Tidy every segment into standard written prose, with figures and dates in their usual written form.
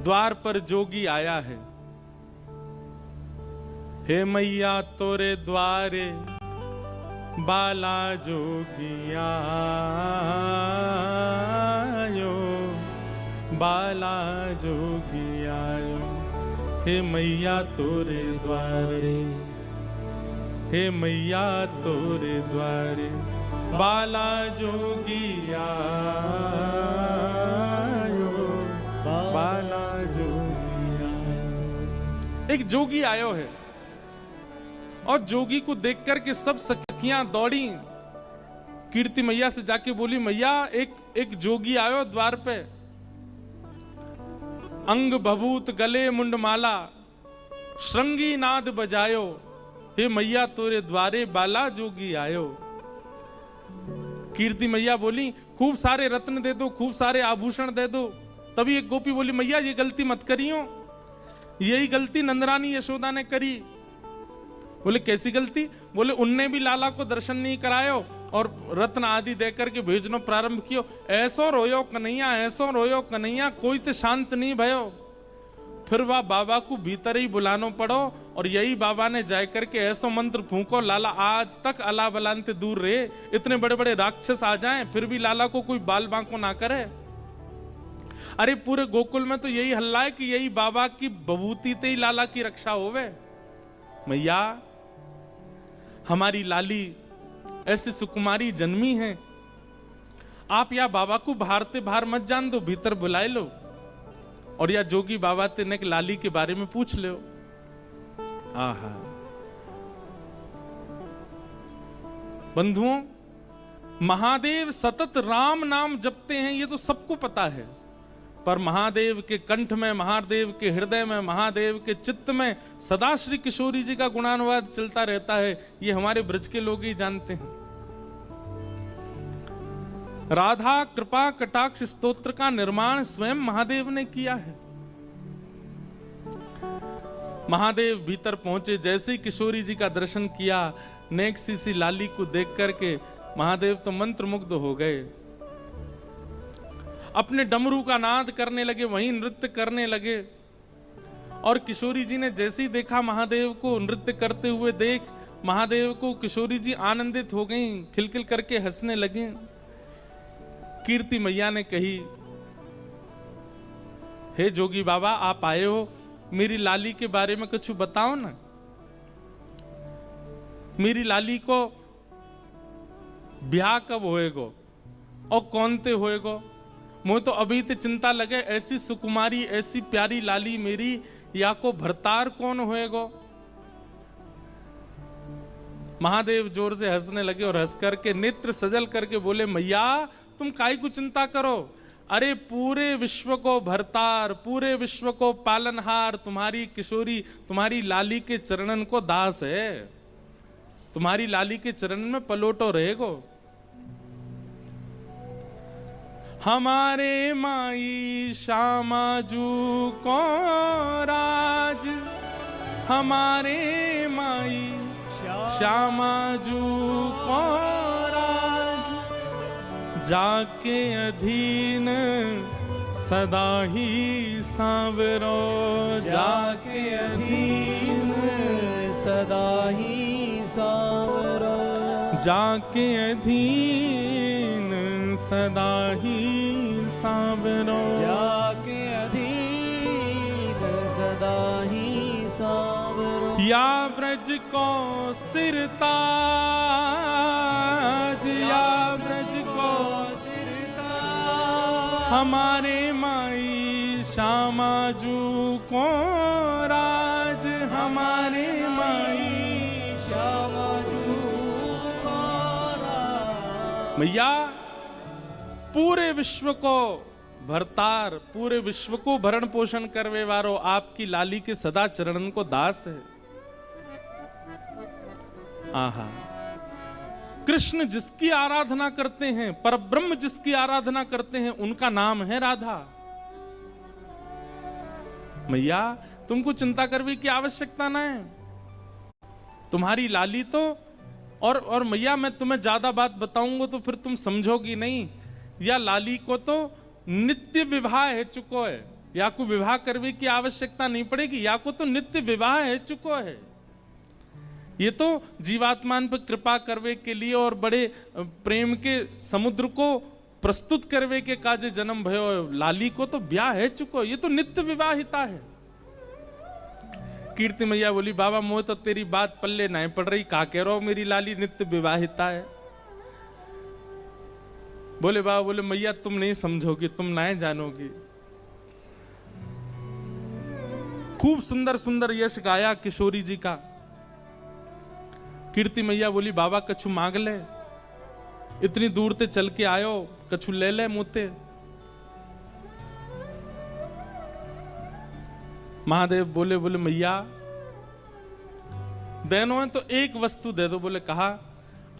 द्वार पर जोगी आया है। हे मैया तोरे द्वारे बाला जोगी आयो, बाला जोगी आयो। हे मैया तोरे द्वारे, हे मैया तोरे द्वारे बाला जोगी आयो, बाला जोगी आयो। एक जोगी आयो है और जोगी को देख करके सब सखियां दौड़ी, कीर्ति मैया से जाके बोली, मैया एक जोगी आयो द्वार पे, अंग भभूत गले मुंडमाला, श्रृंगी नाद बजायो। हे मैया तोरे द्वारे बाला जोगी आयो। कीर्ति मैया बोली, खूब सारे रत्न दे दो, खूब सारे आभूषण दे दो। तभी एक गोपी बोली, मैया ये गलती मत करियो, यही गलती नंदरानी यशोदा ने करी। बोले कैसी गलती? बोले उनने भी लाला को दर्शन नहीं करायो और रत्न आदि देकर के भेजनो प्रारंभ कियो। ऐसो रोयो कन्हैया, ऐसो रोयो कन्हैया, कोई तो शांत नहीं भयो। फिर वह बाबा को भीतर ही बुलानो पड़ो और यही बाबा ने जाय करके ऐसो मंत्र फूंको, लाला आज तक अला बलांते दूर रहे। इतने बड़े बड़े राक्षस आ जाएं फिर भी लाला को कोई बाल बांको ना करे। अरे पूरे गोकुल में तो यही हल्ला है कि यही बाबा की बभूति ते ही लाला की रक्षा होवे। मैया हमारी लाली ऐसी सुकुमारी जन्मी है, आप या बाबा को बाहर ते बाहर मत जान दो, भीतर बुलाए लो और या जोगी बाबा ते ने लाली के बारे में पूछ लो। आहा बंधुओं, महादेव सतत राम नाम जपते हैं ये तो सबको पता है, पर महादेव के कंठ में, महादेव के हृदय में, महादेव के चित्त में सदा श्री किशोरी जी का गुणानुवाद चलता रहता है, ये हमारे ब्रज के लोग ही जानते हैं। राधा कृपा कटाक्ष स्तोत्र का निर्माण स्वयं महादेव ने किया है। महादेव भीतर पहुंचे, जैसे ही किशोरी जी का दर्शन किया, नेक सी लाली को देख करके महादेव तो मंत्रमुग्ध हो गए। अपने डमरू का नाद करने लगे, वहीं नृत्य करने लगे। और किशोरी जी ने जैसे ही देखा महादेव को नृत्य करते हुए देख, महादेव को किशोरी जी आनंदित हो गईं, खिलखिल करके हंसने लगे। कीर्ति मैया ने कही, हे जोगी बाबा आप आए हो, मेरी लाली के बारे में कुछ बताओ ना। मेरी लाली को ब्याह कब होएगो और कौन ते होएगो? मुझे तो अभी ते चिंता लगे, ऐसी सुकुमारी ऐसी प्यारी लाली मेरी, या को भरतार कौन होएगो? महादेव जोर से हंसने लगे और हंस करके नेत्र सजल करके बोले, मैया तुम काहे को चिंता करो, अरे पूरे विश्व को भरतार, पूरे विश्व को पालनहार तुम्हारी किशोरी, तुम्हारी लाली के चरणन को दास है, तुम्हारी लाली के चरण में पलोटो रहेगो। हमारे माई श्यामाजू को राज, हमारे माई श्यामाजू को राज, जाके अधीन सदा ही सांवरो, जाके अधीन सदा ही सांवरो, जाके अधीन सदा ही सांवरो, जाके अधीन सदा ही सांवरो। या ब्रज को सिरताज, या ब्रज को सिरताज, हमारे माई श्यामाजू को राज, हमारे माई श्यामाजू को राज। मैया पूरे विश्व को भरतार, पूरे विश्व को भरण पोषण करवे वारो आपकी लाली के सदा चरणन को दास है। आहा, कृष्ण जिसकी आराधना करते हैं, परब्रह्म जिसकी आराधना करते हैं, उनका नाम है राधा। मैया तुमको चिंता करने की आवश्यकता ना है, तुम्हारी लाली तो और मैया मैं तुम्हें ज्यादा बात बताऊंगा तो फिर तुम समझोगी नहीं। या लाली को तो नित्य विवाह है चुको है, या को विवाह करने की आवश्यकता नहीं पड़ेगी, या को तो नित्य विवाह है चुको है। ये तो जीवात्मान पर कृपा करवे के लिए और बड़े प्रेम के समुद्र को प्रस्तुत करवे के काजे जन्म भयो। लाली को तो ब्याह है चुको, ये तो नित्य विवाहिता है। कीर्ति मैया बोली बाबा मोह तो तेरी बात पल्ले नहीं पड़ रही, का कह रहा हो मेरी लाली नित्य विवाहिता है। बोले बाबा, बोले मैया तुम नहीं समझोगी, तुम नहीं जानोगी। खूब सुंदर सुंदर यश गाया किशोरी जी का। कीर्ति मैया बोली बाबा कछु मांग ले, इतनी दूर ते चल के आयो, कछु ले ले मुते। महादेव बोले मैया देनो है तो एक वस्तु दे दो। बोले कहा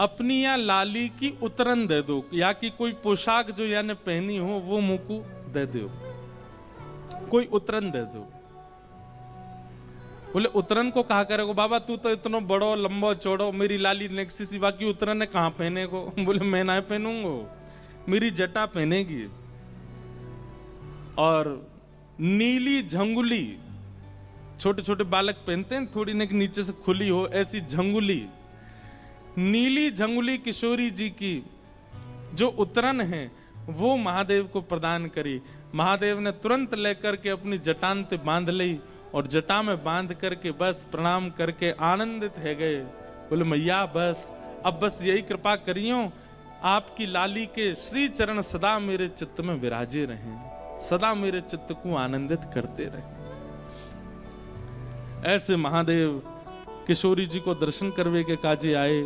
अपनी या लाली की उतरन दे दो, या कि कोई पोशाक जो याने पहनी हो वो मुझको दे दो, कोई उतरन दे दो। बोले उतरन को कहा करेगो बाबा, तू तो इतना बड़ो लंबो चौड़ो, मेरी लाली नेक्सी सिवा की उतरन है कहां पहने को। बोले मैं ना पहनूंगो, मेरी जटा पहनेगी। और नीली झंगुली, छोटे छोटे बालक पहनते हैं, थोड़ी नेक नीचे से खुली हो, ऐसी झंगुली, नीली झंगुली किशोरी जी की जो उतरन है वो महादेव को प्रदान करी। महादेव ने तुरंत लेकर के अपनी जटांत बांध ली और जटा में बांध करके बस प्रणाम करके आनंदित है गए। बोले मैया बस अब बस यही कृपा करियो, आपकी लाली के श्री चरण सदा मेरे चित्त में विराजे रहें, सदा मेरे चित्त को आनंदित करते रहे। ऐसे महादेव किशोरी जी को दर्शन करवे के काजे आए।